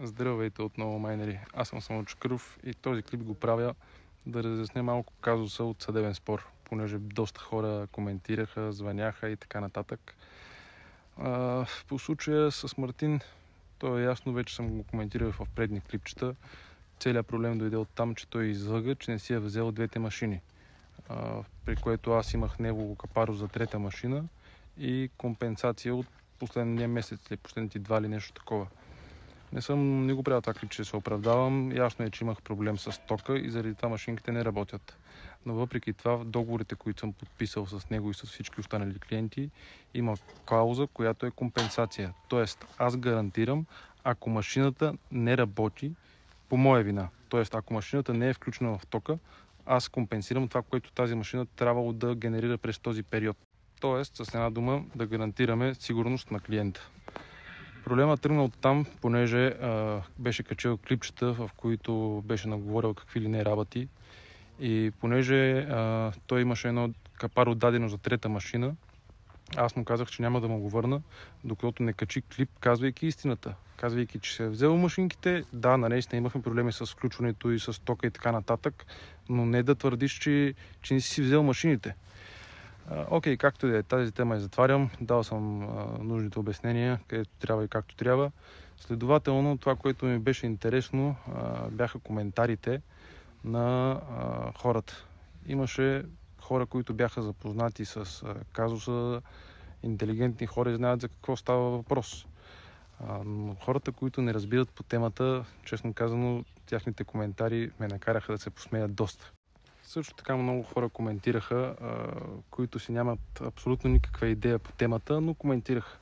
Здравейте отново, майнери! Аз съм Само Чакъров и този клип го правя да разясня малко казуса от съдебен спор, понеже доста хора коментираха, звъняха и така нататък. По случая с Мартин, то е ясно, вече съм го коментирал в предни клипчета. Целият проблем дойде от там, че той излъга, че не си е взел двете машини, при което аз имах негово капаро за трета машина и компенсация от последния месец или последните 2 или нещо такова. Не го правя така, че се оправдавам. Ясно е, че имах проблем с тока и заради това машинките не работят. Но въпреки това, в договорите, които съм подписал с него и с всички останали клиенти, има клауза, която е компенсация. Тоест, аз гарантирам, ако машината не работи по моя вина. Тоест, ако машината не е включена в тока, аз компенсирам това, което тази машина трябвало да генерира през този период. Тоест, с една дума, да гарантираме сигурност на клиента. Проблемът тръгна от там, понеже беше качил клипчета, в които беше наговорил какви ли не работи. И понеже той имаше едно капаро дадено за трета машина, аз му казах, че няма да му го върна, докато не качи клип, казвайки истината. Казвайки, че се е взел машинките, да, наистина имахме проблеми с включването и с тока и така нататък, но не да твърдиш, че не си взел машините. Окей, както и да е, тази тема я затварям. Дал съм нужните обяснения, където трябва и както трябва. Следователно, това, което ми беше интересно, бяха коментарите на хората. Имаше хора, които бяха запознати с казуса, интелигентни хора и знаят за какво става въпрос. Но хората, които не разбират по темата, честно казано, тяхните коментари ме накараха да се посмеят доста. Също така много хора коментираха, които си нямат абсолютно никаква идея по темата, но коментираха.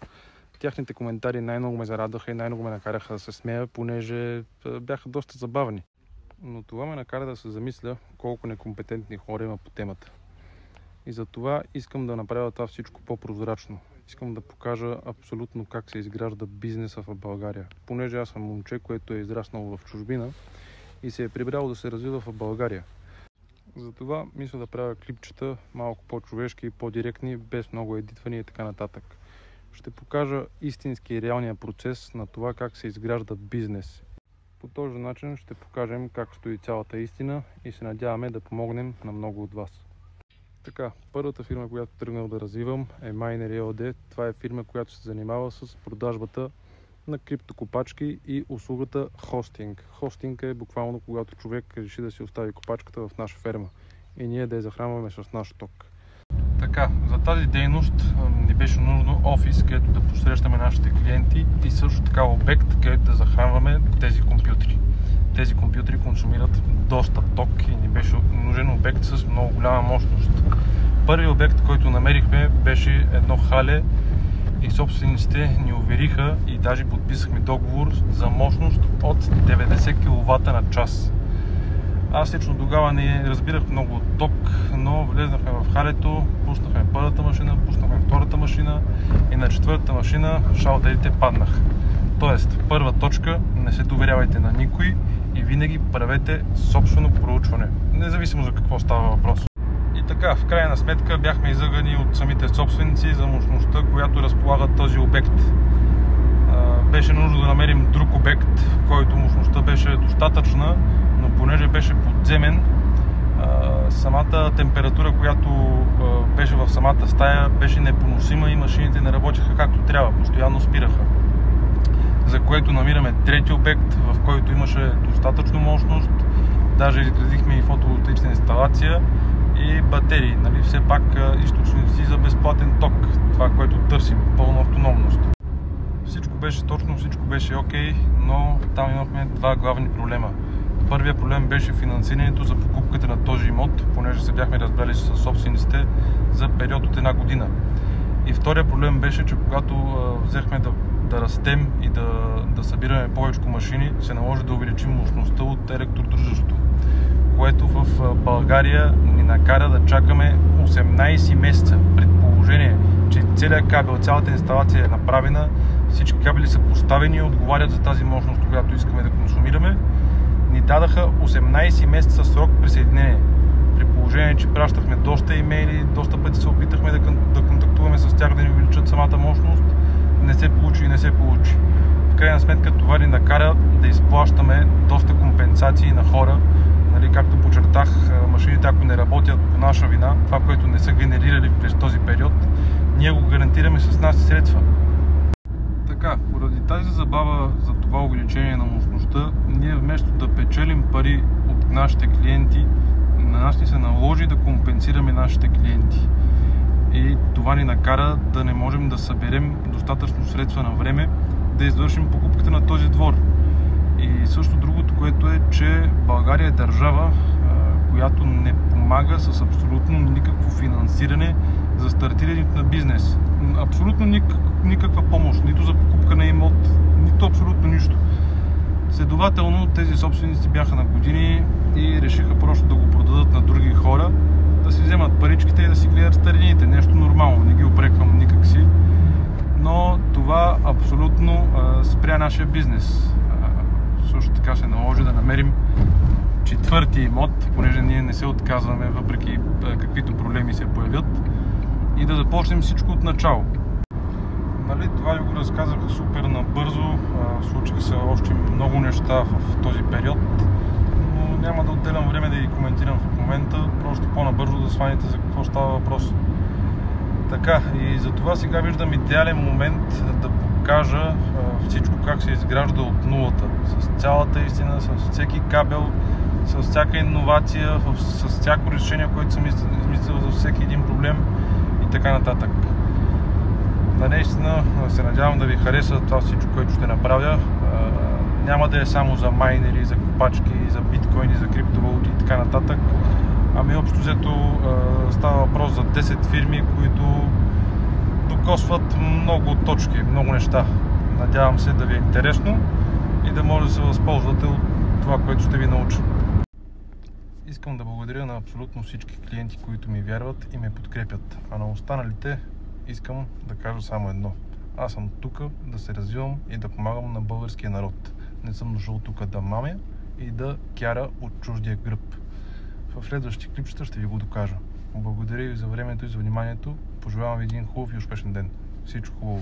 Тяхните коментари най-много ме зарадваха и най-много ме накараха да се смея, понеже бяха доста забавни. Но това ме накара да се замисля колко некомпетентни хора има по темата. И за това искам да направя това всичко по-прозрачно. Искам да покажа абсолютно как се изгражда бизнеса в България. Понеже аз съм момче, което е израснало в чужбина и се е прибрало да се развива в България. Затова мисля да правя клипчета малко по-човешки и по-директни, без много едитвания и така нататък. Ще покажа истински и реалния процес на това как се изгражда бизнес. По този начин ще покажем как стои цялата истина и се надяваме да помогнем на много от вас. Така, първата фирма, която тръгнал да развивам е Miner EOD. Това е фирма, която се занимава с продажбата на криптокопачки и услугата хостинг. Хостинг е буквално когато човек реши да си остави копачката в наша ферма и ние да я захранваме с наш ток. Така, за тази дейност ни беше нужно офис, където да посрещаме нашите клиенти и също така обект, където да захранваме тези компютри. Тези компютри консумират доста ток и ни беше нужен обект с много голяма мощност. Първият обект, който намерихме, беше едно хале и собствениците ни увериха и даже подписахме договор за мощност от 90 кВт на час. Аз лично тогава не разбирах много от ток, но влезнахме в халето, пуснахме първата машина, пуснахме втората машина и на четвъртата машина шалтерите паднаха. Тоест, първа точка, не се доверявайте на никой и винаги правете собствено проучване, независимо за какво става въпрос. И така, в крайна сметка бяхме излъгани от самите собственици за мощността, която разполага този обект. Беше нужно да намерим друг обект, в който мощността беше достатъчна, но понеже беше подземен, самата температура, която беше в самата стая, беше непоносима и машините не работеха както трябва, постоянно спираха. За което намираме трети обект, в който имаше достатъчно мощност, даже изградихме и фотоволтаична инсталация и батерии, нали, все пак източници за безплатен ток, това, което търсим, пълна автономност. Всичко беше точно, всичко беше окей, но там имахме два главни проблема. Първият проблем беше финансирането за покупката на този имот, понеже се бяхме разбрали с собствениците за период от 1 година. И вторият проблем беше, че когато взехме да растем и да събираме повече машини, се наложи да увеличим мощността от електродружеството, което в България ни накара да чакаме 18 месеца. Предположение, че целият кабел, цялата инсталация е направена, всички кабели са поставени и отговарят за тази мощност, която искаме да консумираме, ни дадаха 18 месеца срок присъединение. При положение, че пращахме доста имейли, доста пъти се опитахме да контактуваме с тях да ни увеличат самата мощност, не се получи и не се получи. в крайна сметка това ни накара да изплащаме доста компенсации на хора. Нали, както подчертах, машините, ако не работят по наша вина, това, което не са генерирали през този период, ние го гарантираме с наши средства. Така, поради тази забава за това увеличение на мощността, ние вместо да печелим пари от нашите клиенти, на нас ни се наложи да компенсираме нашите клиенти. И това ни накара да не можем да съберем достатъчно средства на време да извършим покупката на този двор. И също другото, което е, че България е държава, която не помага с абсолютно никакво финансиране за стартирането на бизнес. Абсолютно никаква помощ, нито за покупка на имот, нито абсолютно нищо. Следователно, тези собственици бяха на години и решиха просто да го продадат на други хора, да си вземат паричките и да си гледат старините. Нещо нормално, не ги упреквам никак си. Но това абсолютно спря нашия бизнес. Също така се наложи да намерим четвърти имот, понеже ние не се отказваме, въпреки каквито проблеми се появят, и да започнем всичко от начало. Нали, това ви го разказах супер набързо, случиха се още много неща в този период, но няма да отделям време да ги коментирам в момента, просто по-набързо да сваните за какво става въпрос. Така, и за това сега виждам идеален момент да покажа всичко как се изгражда от нулата, с цялата истина, с всеки кабел, с всяка иновация, с всяко решение, което съм измислил за всеки един проблем и така нататък. Наистина се надявам да ви хареса това всичко, което ще направя. Няма да е само за майнери, за копачки, за биткоини, за криптовалути и така нататък. Ами общо взето става въпрос за 10 фирми, които докосват много точки, много неща. Надявам се да ви е интересно и да може да се възползвате от това, което ще ви науча. Искам да благодаря на абсолютно всички клиенти, които ми вярват и ме подкрепят. А на останалите искам да кажа само едно. Аз съм тук да се развивам и да помагам на българския народ. Не съм дошъл тук да мамя и да кяра от чуждия гръб. В следващите клипчета ще ви го докажа. Благодаря ви за времето и за вниманието. Пожелавам ви един хубав и успешен ден. Всичко хубаво!